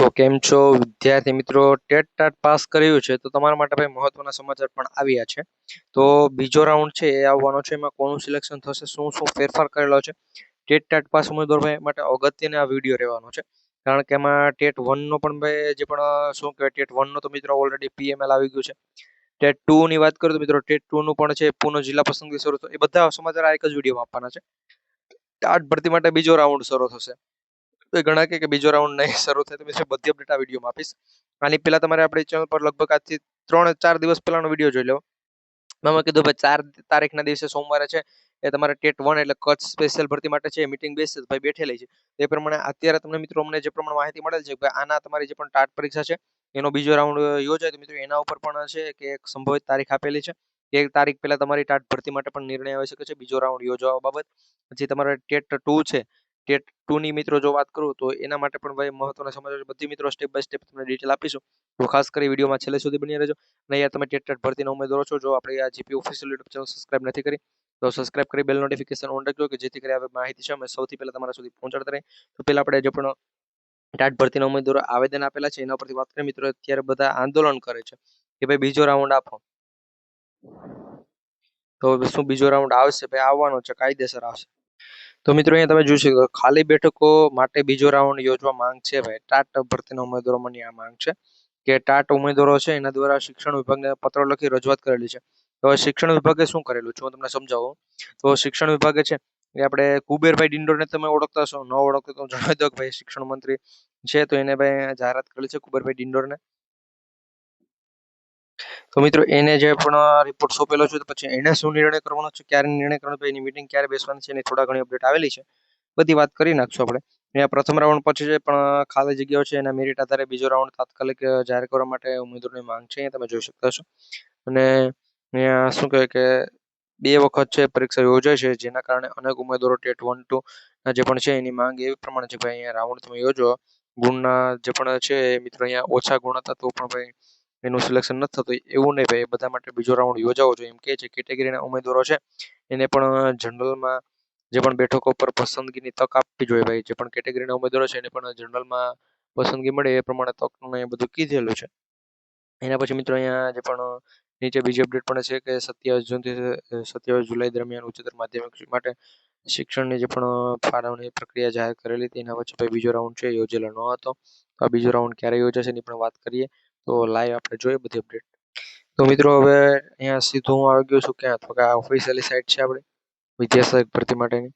તો કેમ છો વિદ્યાર્થી મિત્રો? ટેટ ટાટ પાસ કર્યું છે તો તમારા માટે ભાઈ મહત્વના સમાચાર પણ આવ્યા છે. તો બીજો રાઉન્ડ છે એ આવવાનો છે, એમાં કોનું સિલેક્શન થશે, શું શું ફેરફાર કરેલો છે, ટેટ ટાટ પાસ ઉમેદવાર ભાઈ માટે અગત્યનો આ વિડીયો રહેવાનો છે. કારણ કે એમાં ટેટ વનનો પણ ભાઈ જે પણ શું કહેવાય, ટેટ વનનો તો મિત્રો ઓલરેડી પીએમએલ આવી ગયું છે. ટેટ ટુ ની વાત કરું તો મિત્રો ટેટ ટુ નું પણ છે, પુનઃ જિલ્લા પસંદગી શરૂ એ બધા સમાચાર આ એક જ વિડીયોમાં આપવાના છે. ટાટ ભરતી માટે બીજો રાઉન્ડ શરૂ થશે. તો ઘણા કે બીજો રાઉન્ડ નહીં શરૂ થાય તો પછી બધી અપડેટ આ વિડીયોમાં આપીશ. આની પહેલા તમારે આપણી ચેનલ પર લગભગ આજથી 3-4 દિવસ પહેલાનો વિડીયો જોઈ લો. મેં કીધું ભાઈ 4 તારીખના દિવસે સોમવારે છે એ તમારે ટેટ વન એટલે કચ્છ સ્પેશિયલ ભરતી માટે છે મીટિંગ બેસે ભાઈ બેઠેલી છે. એ પ્રમાણે અત્યારે તમને મિત્રો અમને જે પ્રમાણે માહિતી મળેલ છે કે આના તમારી જે પણ ટાટ પરીક્ષા છે એનો બીજો રાઉન્ડ યોજાય તો મિત્રો એના ઉપર પણ છે કે એક સંભવિત તારીખ આપેલી છે. એક તારીખ પહેલા તમારી ટાટ ભરતી માટે પણ નિર્ણય આવી શકે છે બીજો રાઉન્ડ યોજવા બાબત. પછી તમારે ટેટ ટુ છે, ટેટ ટુ ની મિત્રો જો વાત કરું તો એના માટે પણ ભાઈ મહત્વના સમાચાર બધી મિત્રો સ્ટેપ બાય સ્ટેપ તમને ડિટેલ આપીશું. તો ખાસ કરી વિડીયોમાં છેલ્લે સુધી બની રહેજો. અને યાર તમે ટેટ ટાટ ભરતીના ઉમેદવારો છો, જો આપણે આ GP official YouTube channel subscribe નથી કરી તો સબસ્ક્રાઇબ કરી બેલ નોટિફિકેશન ઓન રાખજો કે જેથી કરી આવી માહિતી છે અમે સૌથી પહેલા તમારા સુધી પહોંચાડતા રહીએ. તો પહેલા આપણે જે પણ ટાટ ભરતીના ઉમેદવારો આવેદન આપેલા છે એના પરથી વાત કરીએ. મિત્રો અત્યારે બધા આંદોલન કરે છે કે ભાઈ બીજો રાઉન્ડ આપો. તો શું બીજો રાઉન્ડ આવશે? ભાઈ આવવાનો છે, કાયદેસર આવશે. તો મિત્રો અહીંયા તમે જોઈ શકો ખાલી બેઠકો માટે બીજો રાઉન્ડ યોજવા માંગ છે. ભાઈ ટાટ ભરતીના ઉમેદવારોની આ માંગ છે કે ટાટ ઉમેદવારો છે એના દ્વારા શિક્ષણ વિભાગને પત્ર લખી રજૂઆત કરેલી છે. તો શિક્ષણ વિભાગે શું કરેલું છે હું તમને સમજાવું. તો શિક્ષણ વિભાગે છે એ આપણે કુબેરભાઈ ડિંડોરને તમે ઓળખતા છો, ન ઓળખતો તો જણાવી દો કે ભાઈ શિક્ષણ મંત્રી છે તો એને ભાઈ જાહેરાત કરેલી છે કુબેરભાઈ ડિંડોરને. તો મિત્રો એને જે પણ રિપોર્ટ સોંપેલો છે તો પછી એને શું નિર્ણય કરવાનો છે, ક્યારે નિર્ણય કરવાનો, એની મીટિંગ ક્યારે બેસવાની છે એની થોડા ઘણી અપડેટ આવેલી છે. બધી વાત કરી નાખશું આપણે. અહીંયા પ્રથમ રાઉન્ડ પછી છે પણ ખાલી જગ્યાઓ છે એના મેરિટ આધારે બીજો રાઉન્ડ તાત્કાલિક જાહેર કરવા માટે ઉમેદવારોની માંગ છે અહીંયા તમે જોઈ શકતા છો. અને અહીંયા શું કહે કે 2 વખત છે પરીક્ષા યોજાય છે જેના કારણે અનેક ઉમેદવારો ટેટ 1-2 ના જે પણ છે એની માંગ એવી પ્રમાણે છે ભાઈ અહીંયા રાઉન્ડ તમે યોજો. ગુણના જે પણ છે મિત્રો અહીંયા ઓછા ગુણ હતા તો પણ ભાઈ એનું સિલેક્શન નથી થતું એવું નહીં ભાઈ, બધા માટે બીજો રાઉન્ડ યોજાવો જોઈએ એમ કે છે. કેટેગરીના ઉમેદવારો છે એને પણ જનરલમાં જે પણ બેઠકો પર પસંદગીની તક આપવી જોઈએ ભાઈ. જે પણ કેટેગરીના ઉમેદવારો છે એને પણ જનરલમાં પસંદગી મળે એ પ્રમાણે તકનું એ બધું કીધેલું છે. એના પછી મિત્રો અહીંયા જે પણ નીચે બીજી અપડેટ પણ છે કે 27 જૂનથી 27 જુલાઈ દરમિયાન ઉચ્ચતર માધ્યમિક માટે શિક્ષણની જે પણ ફાળવણી પ્રક્રિયા જાહેર કરેલી હતી એના વચ્ચે ભાઈ બીજો રાઉન્ડ છે યોજેલો ન હતો. તો આ બીજો રાઉન્ડ ક્યારે યોજાશે એની પણ વાત કરીએ તો લાઈવ આપણે જોઈએ બધી અપડેટ. તો મિત્રો હવે અહીંયા સીધું હું આવી ગયો છું ક્યાં, તો કે આ ઓફિશિયલી સાઇટ છે આપણી વિદ્યાસહાયક ભરતી માટેની.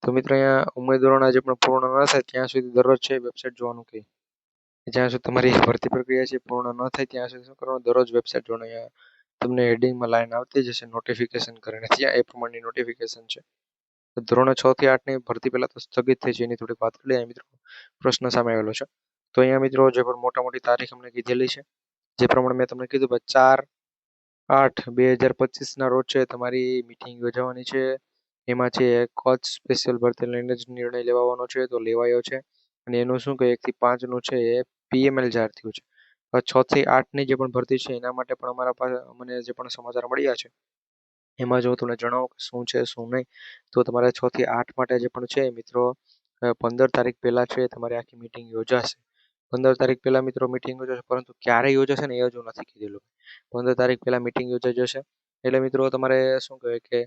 તો મિત્રો અહીંયા ઉમેદવારોના જે પણ પૂર્ણ ન થાય ત્યાં સુધી દરરોજ છે વેબસાઇટ જોવાનું કહે. જ્યાં સુધી તમારી ભરતી પ્રક્રિયા છે પૂર્ણ ન થાય ત્યાં સુધી શું કરવાનું, દરરોજ વેબસાઇટ જોવાનું. અહીંયા તમને હેડિંગમાં લાઈન આવતી જશે નોટિફિકેશન કરીને, ત્યાં એ પ્રમાણની નોટિફિકેશન છે. ધોરણ 6 થી 8 ની ભરતી પહેલા તો સ્થગિત થઈ છે એની થોડીક વાત કરી લઈએ મિત્રો. પ્રશ્ન સામે આવેલો છે તો અહીંયા મિત્રો જે પણ મોટી તારીખ અમને કીધેલી છે જે પ્રમાણે મેં તમને કીધું ભાઈ 4/8/2025 ના રોજ છે તમારી મીટિંગ યોજવાની છે. એમાં છે કચ્છ સ્પેશિયલ ભરતી લઈને જ નિર્ણય લેવાનો છે તો લેવાયો છે. અને એનું શું કે 1 થી 5 નું છે એ પીએમએલ જાહેર થયું છે. 6 થી 8 ની જે પણ ભરતી છે એના માટે પણ અમારા પાસે અમને જે પણ સમાચાર મળ્યા છે એમાં જો તમને જણાવો કે શું છે શું નહીં, તો તમારે 6 થી 8 માટે જે પણ છે મિત્રો 15 તારીખ પહેલા છે તમારી આખી મીટિંગ યોજાશે. 15 તારીખ પહેલા મિત્રો મીટિંગ યોજાશે, પરંતુ ક્યારે યોજાશે ને એ હજુ નથી કીધેલું. 15 તારીખ પહેલા મીટિંગ યોજાઈ જશે એટલે મિત્રો તમારે શું કહેવાય કે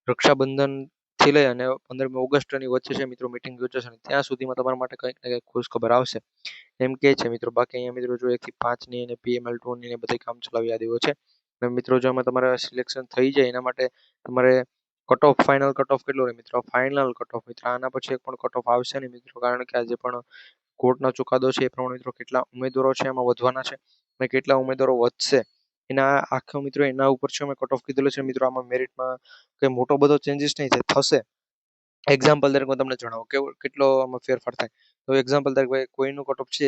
રક્ષાબંધન થી લઈ અને 15મી ઓગસ્ટની વચ્ચે છે મિત્રો મીટિંગ યોજાશે. ત્યાં સુધીમાં તમારા માટે કંઈક ને કંઈક ખુશ ખબર આવશે એમ કે છે મિત્રો. બાકી અહીંયા મિત્રો જો 1 થી 5 ની અને પીએમએલ 2 ની બધી કામ ચલાવી યાદીઓ છે. અને મિત્રો જો આમાં તમારે સિલેક્શન થઈ જાય એના માટે તમારે cut off, final cut of કેટલો રહે મિત્રો? ફાઇનલ કટ ઓફ મિત્રો આના પછી એક પણ કટ ઓફ આવશે નહીં મિત્રો, કારણ કે આ જે પણ કોર્ટનો ચુકાદો છે એ પ્રમાણે મિત્રો કેટલા ઉમેદવારો છે એમાં વધવાના છે અને કેટલા ઉમેદવારો વધશે એના આખો મિત્રો એના ઉપર છે અમે કટ ઓફ કીધેલો છે મિત્રો. આમાં મેરિટમાં કંઈ મોટો બધો ચેન્જીસ નહીં થાય, થશે. એક્ઝામ્પલ તરીકે હું તમને જણાવું કે કેટલો આમાં ફેરફાર થાય. તો એક્ઝામ્પલ તરીકે ભાઈ કોઈનું કટ ઓફ છે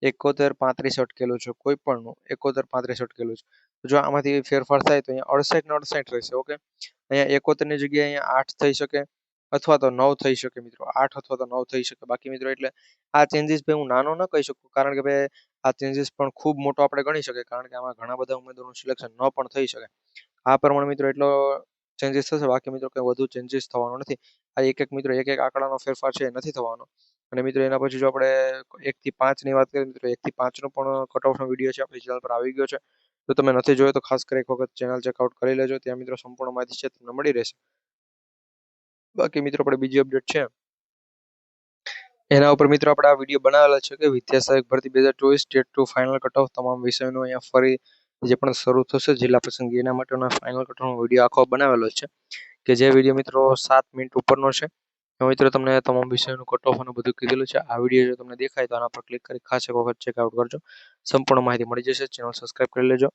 68.7135 અટકેલું છે, કોઈ પણનું 7135 અટકેલું છે. જો આમાંથી ફેરફાર થાય તો અહીંયા 68 ને 68 રહેશે. ઓકે, અહીંયા 71 ની જગ્યાએ અહીંયા 8 થઈ શકે અથવા તો 9 થઈ શકે મિત્રો, 8 અથવા તો 9 થઈ શકે. બાકી મિત્રો એટલે આ ચેન્જીસ ભાઈ હું નાનો ન કહી શકું, કારણ કે ભાઈ આ ચેન્જીસ પણ ખૂબ મોટો આપણે ગણી શકીએ, કારણ કે આમાં ઘણા બધા ઉમેદવારોનું સિલેક્શન ન પણ થઈ શકે. આ પ્રમાણે મિત્રો એટલો ચેન્જીસ થશે, બાકી મિત્રો કંઈ વધુ ચેન્જીસ થવાનો નથી. આ એક એક મિત્રો એક એક આંકડાનો ફેરફાર છે એ નથી થવાનો. અને મિત્રો એના પછી જો આપણે 1 થી 5 ની વાત કરીએ મિત્રો 1 થી 5 નો પણ કટ ઓફનો વિડીયો છે આપણી ચેનલ પર આવી ગયો છે. જો તમે નથી જોયો તો ખાસ કરી એક વખત ચેનલ ચેકઆઉટ કરી લેજો. ત્યાં મિત્રો સંપૂર્ણ માહિતી છે તમને મળી રહેશે. બાકી મિત્રો આપણે બીજી અપડેટ છે એના ઉપર મિત્રો આપણે આ વિડીયો બનાવેલા છે કે વિદ્યા સહાયક ભરતી 2024 state to final cut off તમામ વિષયોનો અહીંયા ફરી જે પણ શરૂ થશે જિલ્લા પસંદગી એના માટેનો ફાઇનલ કટ ઓફનો વિડીયો આખો બનાવેલો છે કે જે વિડીયો મિત્રો 7 મિનિટ ઉપરનો છે. મિત્રો તમને તમામ વિષયોનું કટ ઓફ અને બધું કીધેલું છે. આ વિડીયો જો તમને દેખાય તો આના પર ક્લિક કરી ખાસ એક વખત ચેકઆઉટ કરજો. સંપૂર્ણ માહિતી મળી જશે. ચેનલ સબસ્ક્રાઇબ કરી લેજો.